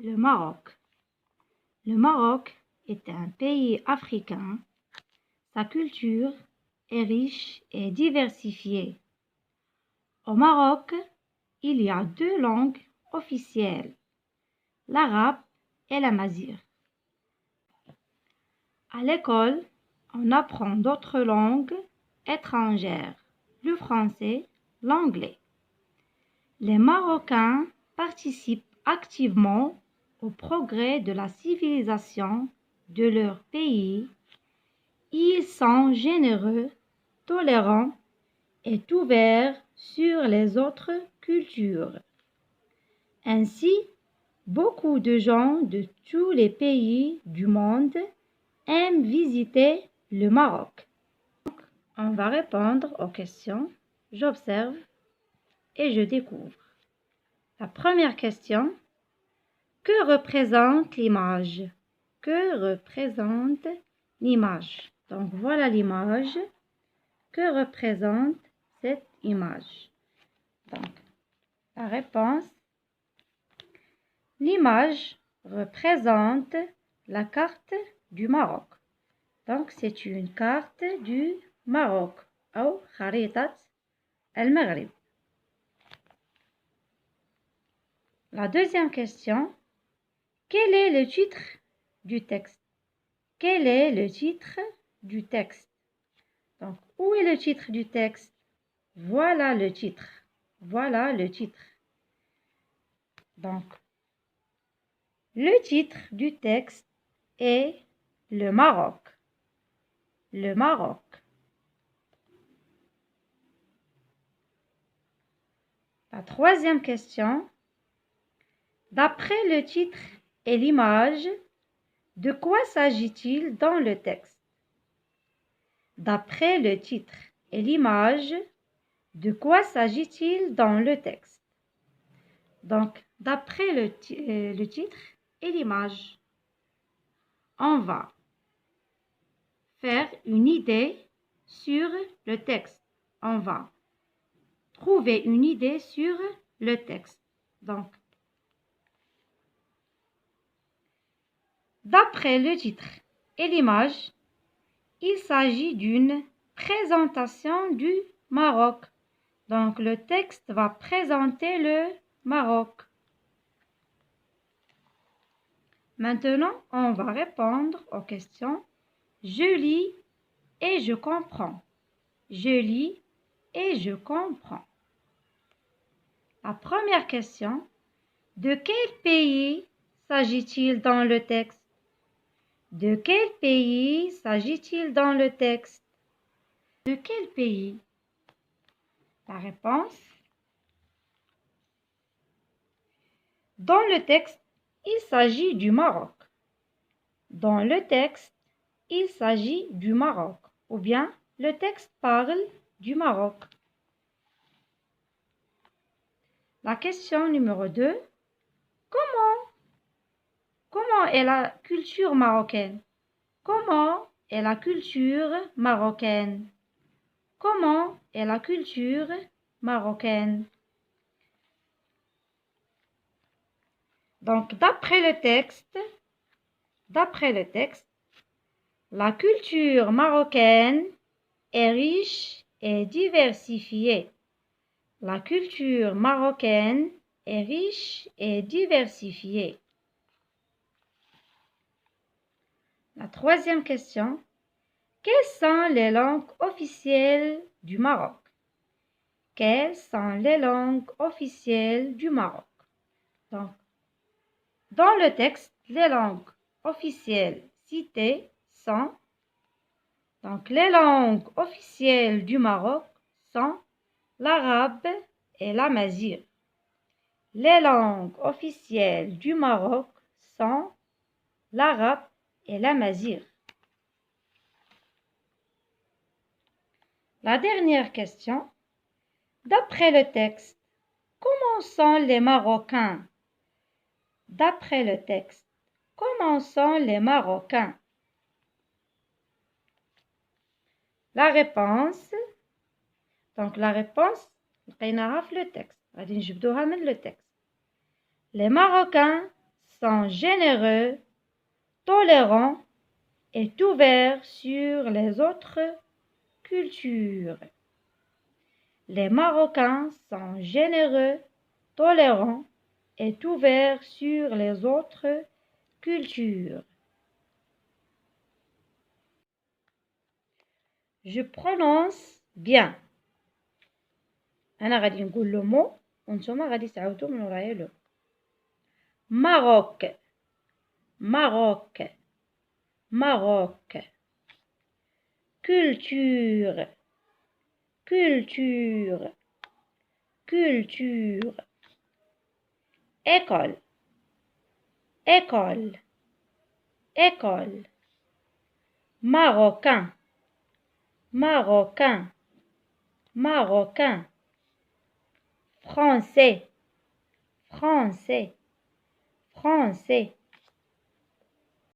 Le Maroc. Le Maroc est un pays africain. Sa culture est riche et diversifiée. Au Maroc, il y a 2 langues officielles, l'arabe et l'amazigh. À l'école, on apprend d'autres langues étrangères, le français, l'anglais. Les Marocains participent activement au progrès de la civilisation de leur pays. Ils sont généreux, tolérants et ouverts sur les autres cultures. Ainsi, beaucoup de gens de tous les pays du monde aiment visiter le Maroc. On va répondre aux questions. J'observe et je découvre. La première question: que représente l'image? Que représente l'image? Donc voilà l'image. Que représente cette image? Donc la réponse: l'image représente la carte du Maroc. Donc c'est une carte du Maroc ou خريطة المغرب. La deuxième question: quel est le titre du texte? Quel est le titre du texte? Donc, où est le titre du texte? Voilà le titre. Voilà le titre. Donc, le titre du texte est le Maroc. Le Maroc. La troisième question: d'après le titre et l'image, de quoi s'agit-il dans le texte? D'après le titre et l'image, de quoi s'agit-il dans le texte? Donc, d'après le titre et l'image, on va faire une idée sur le texte. On va trouver une idée sur le texte. Donc, d'après le titre et l'image, il s'agit d'une présentation du Maroc. Donc, le texte va présenter le Maroc. Maintenant, on va répondre aux questions. Je lis et je comprends. Je lis et je comprends. La première question: de quel pays s'agit-il dans le texte? De quel pays s'agit-il dans le texte? De quel pays? La réponse: dans le texte, il s'agit du Maroc. Dans le texte, il s'agit du Maroc. Ou bien, le texte parle du Maroc. La question numéro 2. Comment est la culture marocaine? Comment est la culture marocaine? Comment est la culture marocaine? Donc, d'après le texte, la culture marocaine est riche et diversifiée. La culture marocaine est riche et diversifiée. La troisième question: quelles sont les langues officielles du Maroc? Quelles sont les langues officielles du Maroc? Donc, dans le texte, les langues officielles citées sont, donc les langues officielles du Maroc sont l'arabe et l'amazigh. Les langues officielles du Maroc sont l'arabe et l'amazigh. La dernière question: d'après le texte, comment sont les Marocains? D'après le texte, comment sont les Marocains? La réponse, لقيناها في le texte. غادي نجبدوها من le texte. Les Marocains sont généreux, tolérants et ouverts sur les autres cultures. Les Marocains sont généreux, tolérants et ouverts sur les autres cultures. Je prononce bien. أنا غادي نقول le mot وانتم غادي تعاودوا من ورايا le. Maroc, Maroc, Maroc. Culture, culture, culture. École, école, école. Marocain, marocain, marocain. Français, français, français.